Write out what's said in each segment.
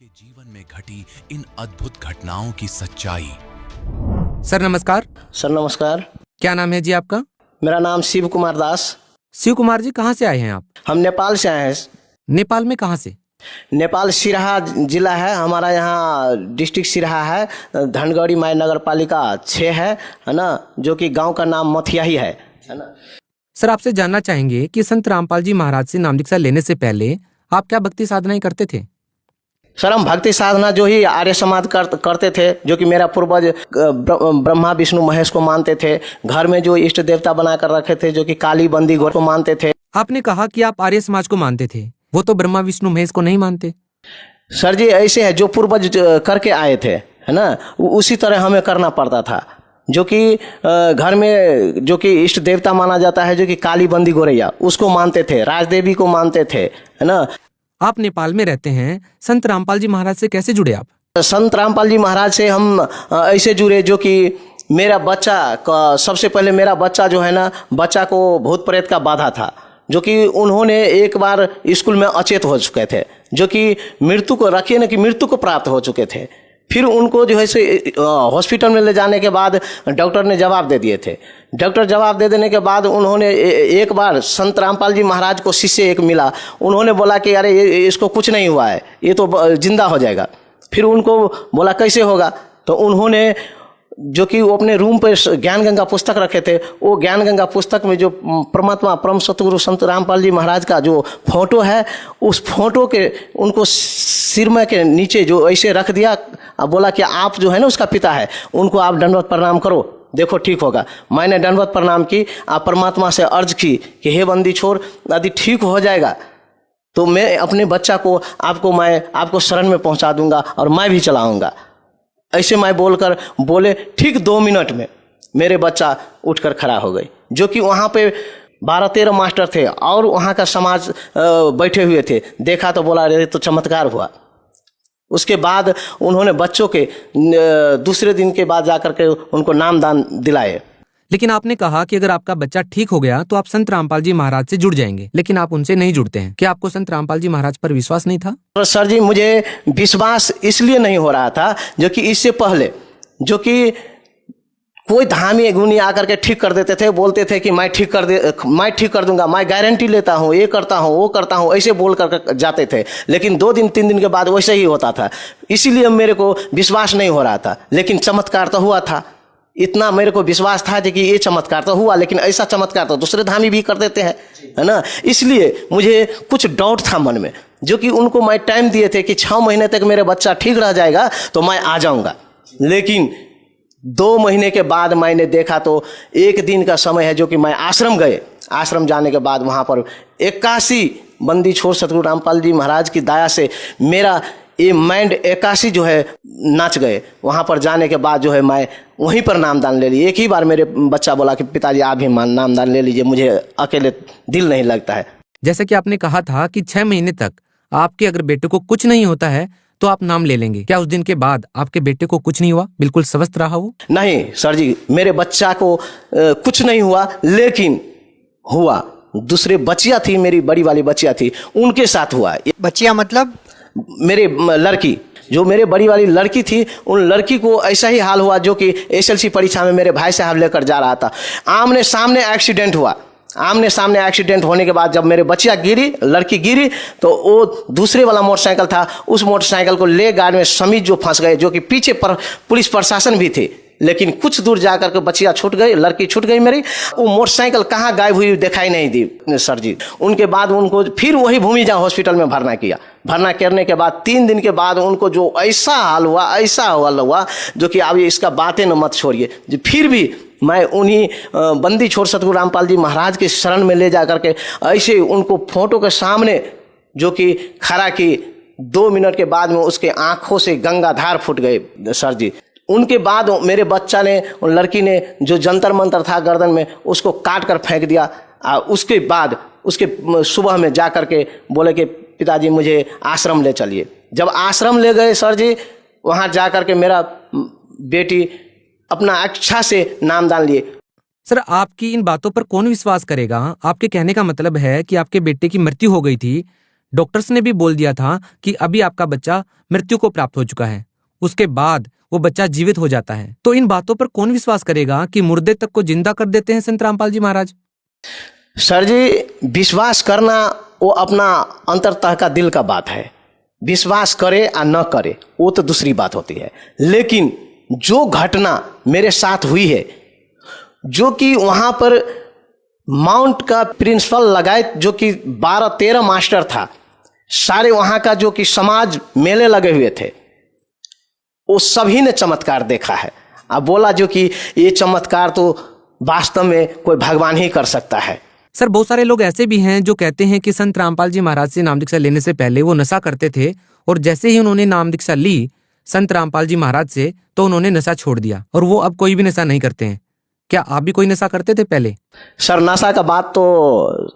उनके जीवन में घटी इन अद्भुत घटनाओं की सच्चाई। सर नमस्कार। सर नमस्कार। क्या नाम है जी आपका? मेरा नाम शिव कुमार दास। शिव कुमार जी, कहाँ से आए हैं आप? हम नेपाल से आए हैं। नेपाल में कहाँ से? नेपाल सिराहा जिला है हमारा, यहाँ डिस्ट्रिक्ट सिराहा है, धनगढ़ी माई नगर पालिका 6 है ना, जो कि गांव का नाम मथिया ही है ना। सर आपसे जानना चाहेंगे कि संत रामपाल जी महाराज से नाम दीक्षा लेने से पहले आप क्या भक्ति साधनाएं करते थे? सर हम भक्ति साधना जो ही आर्य समाज करते थे, जो कि मेरा पूर्वज ब्रह्मा विष्णु महेश को मानते थे। घर में जो इष्ट देवता बनाकर रखे थे, जो कि काली बंदी घोड़ को मानते थे। आपने कहा कि आप आर्य समाज को मानते थे, वो तो ब्रह्मा विष्णु महेश को नहीं मानते। सर जी ऐसे है, जो पूर्वज करके आए थे है ना, उसी तरह हमें करना पड़ता था। जो कि घर में जो कि इष्ट देवता माना जाता है, जो कि काली बंदी गोरैया, उसको मानते थे, राजदेवी को मानते थे है ना। आप नेपाल में रहते हैं, संत रामपाल जी महाराज से कैसे जुड़े आप? संत रामपाल जी महाराज से हम ऐसे जुड़े, जो कि मेरा बच्चा सबसे पहले मेरा बच्चा जो है ना, बच्चा को भूत प्रेत का बाधा था, जो कि उन्होंने एक बार स्कूल में अचेत हो चुके थे, जो कि मृत्यु को रखिए ना कि मृत्यु को प्राप्त हो चुके थे। फिर उनको जो है से हॉस्पिटल में ले जाने के बाद डॉक्टर ने जवाब दे दिए थे। डॉक्टर जवाब दे देने के बाद उन्होंने एक बार संत रामपाल जी महाराज को शिष्य एक मिला, उन्होंने बोला कि अरे इसको कुछ नहीं हुआ है, ये तो जिंदा हो जाएगा। फिर उनको बोला कैसे होगा, तो उन्होंने जो कि वो अपने रूम पर ज्ञान गंगा पुस्तक रखे थे, वो ज्ञान गंगा पुस्तक में जो परमात्मा परम सतगुरु संत रामपाल जी महाराज का जो फोटो है, उस फोटो के उनको सिर में के नीचे जो ऐसे रख दिया, बोला कि आप जो है ना उसका पिता है, उनको आप दंडवत प्रणाम करो, देखो ठीक होगा। मैंने दंडवत प्रणाम की, आप परमात्मा से अर्ज की कि हे बंदी छोड़, यदि ठीक हो जाएगा तो मैं अपने बच्चा को मैं आपको शरण में पहुंचा दूंगा और मैं भी चलाऊंगा। ऐसे मैं बोले ठीक 2 मिनट में मेरे बच्चा उठकर खड़ा हो गई। जो कि वहाँ पे 12-13 मास्टर थे और वहाँ का समाज बैठे हुए थे, देखा तो बोला अरे तो चमत्कार हुआ। उसके बाद उन्होंने बच्चों के दूसरे दिन के बाद जाकर के उनको नामदान दिलाए। लेकिन आपने कहा कि अगर आपका बच्चा ठीक हो गया तो आप संत रामपाल जी महाराज से जुड़ जाएंगे, लेकिन आप उनसे नहीं जुड़ते हैं। क्या आपको संत रामपाल जी महाराज पर विश्वास नहीं था? तो सर जी मुझे विश्वास इसलिए नहीं हो रहा था, जो कि इससे पहले जो कि कोई धामी गुनी आकर के ठीक कर देते थे, बोलते थे कि मैं ठीक कर दूंगा, मैं गारंटी लेता हूँ, ये करता हूँ वो करता हूँ, ऐसे बोल कर जाते थे। लेकिन 2 दिन 3 दिन के बाद वैसे ही होता था, इसीलिए मेरे को विश्वास नहीं हो रहा था। लेकिन चमत्कार तो हुआ था, इतना मेरे को विश्वास था कि ये चमत्कार तो हुआ, लेकिन ऐसा चमत्कार तो दूसरे धामी भी कर देते हैं है ना। इसलिए मुझे कुछ डाउट था मन में, जो कि उनको मैं टाइम दिए थे कि 6 महीने तक मेरे बच्चा ठीक रह जाएगा तो मैं आ जाऊंगा। लेकिन 2 महीने के बाद मैंने देखा तो 1 दिन का समय है, जो कि मैं आश्रम गए। आश्रम जाने के बाद वहाँ पर 81 बंदी छोड़ सतगुरु रामपाल जी महाराज की दया से मेरा ये माइंड 81 जो है नाच गए। वहाँ पर जाने के बाद जो है मैं वहीं पर नामदान ले लिए। एक ही बार मेरे बच्चा बोला कि पिताजी आप भी नामदान ले लीजिए, मुझे अकेले दिल नहीं लगता है। जैसे कि आपने कहा था कि 6 महीने तक आपके अगर बेटे को कुछ नहीं होता है तो आप नाम ले लेंगे, क्या उस दिन के बाद आपके बेटे को कुछ नहीं हुआ, बिल्कुल स्वस्थ रहा वो? नहीं सर जी, मेरे बच्चा को कुछ नहीं हुआ, लेकिन हुआ दूसरे बच्चियाँ थी, मेरी बड़ी वाली बच्चियाँ थी, उनके साथ हुआ। बच्चियाँ मतलब मेरे लड़की, जो मेरे बड़ी वाली लड़की थी, उन लड़की को ऐसा ही हाल हुआ, जो कि SLC परीक्षा में मेरे भाई साहब लेकर जा रहा था। आमने सामने एक्सीडेंट हुआ। आमने सामने एक्सीडेंट होने के बाद जब मेरे बच्चियाँ गिरी, लड़की गिरी, तो वो दूसरे वाला मोटरसाइकिल था, उस मोटरसाइकिल को ले गार्ड में समीज जो फंस गए, जो कि पीछे पर पुलिस प्रशासन भी थे। लेकिन कुछ दूर जाकर के बच्चियाँ छूट गई, लड़की छूट गई मेरी। वो मोटरसाइकिल कहाँ गायब हुई दिखाई नहीं दी सर जी। उनके बाद उनको फिर वही भूमिजा हॉस्पिटल में भरना किया। भरना करने के बाद 3 दिन के बाद उनको जो ऐसा हाल हुआ, जो कि अब इसका बातें न मत छोड़िए। फिर भी मैं उन्हीं बंदी छोड़ सतगुरु रामपाल जी महाराज के शरण में ले जा करके ऐसे उनको फोटो के सामने जो कि खड़ा की, 2 मिनट के बाद में उसके आंखों से गंगाधार फूट गए सर जी। उनके बाद मेरे बच्चा ने, लड़की ने जो जंतर मंतर था गर्दन में, उसको काट कर फेंक दिया। उसके बाद उसके सुबह में जा कर के बोले कि पिताजी मुझे आश्रम ले चलिए। जब आश्रम ले गए सर जी, वहाँ जा कर के मेरा बेटी अपना अच्छा से नामदान लिए। सर आपकी इन बातों पर कौन विश्वास करेगा? आपके कहने का मतलब है कि आपके बेटे की मृत्यु हो गई थी, डॉक्टर्स ने भी बोल दिया था कि अभी आपका बच्चा मृत्यु को प्राप्त हो चुका है, उसके बाद वो बच्चा जीवित हो जाता है। तो इन बातों पर कौन विश्वास करेगा कि मुर्दे तक को जिंदा कर देते हैं संत रामपाल जी महाराज? सर जी, विश्वास करना वो अपना अंतरतः का दिल का बात है। विश्वास करे या न करे वो तो दूसरी बात होती है, लेकिन जो घटना मेरे साथ हुई है, जो कि वहाँ पर माउंट का प्रिंसिपल लगाए जो कि 12-13 मास्टर था, सारे वहाँ का जो कि समाज मेले लगे हुए थे, वो सभी ने चमत्कार देखा है। अब बोला जो कि ये चमत्कार तो वास्तव में कोई भगवान ही कर सकता है। सर, बहुत सारे लोग ऐसे भी हैं जो कहते हैं कि संत रामपाल जी महाराज से नाम दीक्षा लेने से पहले वो नशा करते थे और जैसे ही उन्होंने नाम दीक्षा ली संत रामपाल जी महाराज से तो उन्होंने नशा छोड़ दिया और वो अब कोई भी नशा नहीं करते हैं। क्या आप भी कोई नशा करते थे पहले? सर, नशा का बात तो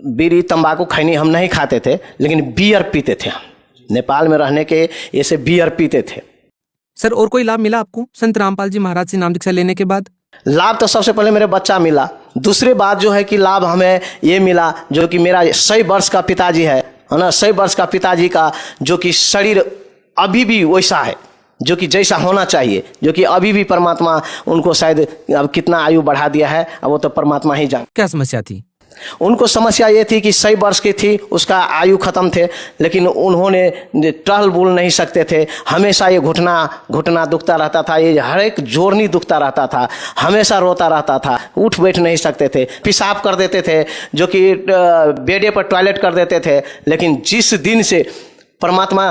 बीड़ी तंबाकू खैनी हम नहीं खाते थे, लेकिन बियर पीते थे। हम नेपाल में रहने के ऐसे बियर पीते थे। सर, और कोई लाभ मिला आपको संत रामपाल जी महाराज से नाम दीक्षा लेने के बाद? लाभ तो सबसे पहले मेरे बच्चा मिला। दूसरी बात जो है कि लाभ हमें ये मिला जो कि मेरा 100 वर्ष का पिताजी है ना, 100 वर्ष का पिताजी का जो कि शरीर अभी भी वैसा है जो कि जैसा होना चाहिए, जो कि अभी भी परमात्मा उनको शायद अब कितना आयु बढ़ा दिया है, अब वो तो परमात्मा ही जान। क्या समस्या थी उनको? समस्या ये थी कि 100 वर्ष की थी, उसका आयु खत्म थे, लेकिन उन्होंने टहल बोल नहीं सकते थे। हमेशा ये घुटना दुखता रहता था, ये हर एक जोड़नी दुखता रहता था, हमेशा रोता रहता था, उठ बैठ नहीं सकते थे, पेशाब कर देते थे, जो कि बेडे पर टॉयलेट कर देते थे। लेकिन जिस दिन से परमात्मा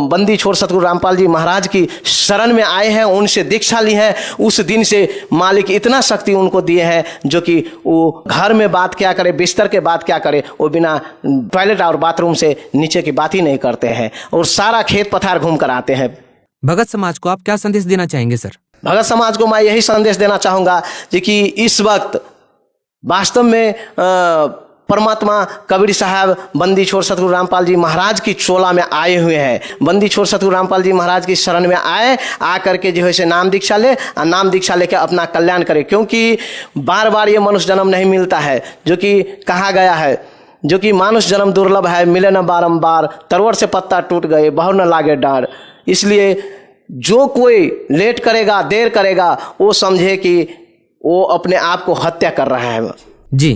बंदी छोड़ सतगुरु रामपाल जी महाराज की शरण में आए हैं, उनसे दीक्षा ली है, उस दिन से मालिक इतना शक्ति उनको दिए हैं जो कि वो घर में बात क्या करे, बिस्तर के बात क्या करे, वो बिना टॉयलेट और बाथरूम से नीचे की बात ही नहीं करते हैं और सारा खेत पथार घूम कर आते हैं। भगत समाज को आप क्या संदेश देना चाहेंगे सर? भगत समाज को मैं यही संदेश देना चाहूँगा कि इस वक्त वास्तव में परमात्मा कबीर साहब बंदी छोड़ सतगुरु रामपाल जी महाराज की चोला में आए हुए हैं। बंदी छोड़ सतगुरु रामपाल जी महाराज की शरण में आए, आ करके जो है से नाम दीक्षा ले और नाम दीक्षा लेकर अपना कल्याण करे, क्योंकि बार बार ये मनुष्य जन्म नहीं मिलता है, जो कि कहा गया है जो कि मानुष जन्म दुर्लभ है, मिले न बारंबार, तरवर से पत्ता टूट गए, बहु न लागे डार। इसलिए जो कोई लेट करेगा, देर करेगा, वो समझे कि वो अपने आप को हत्या कर रहा है। जी।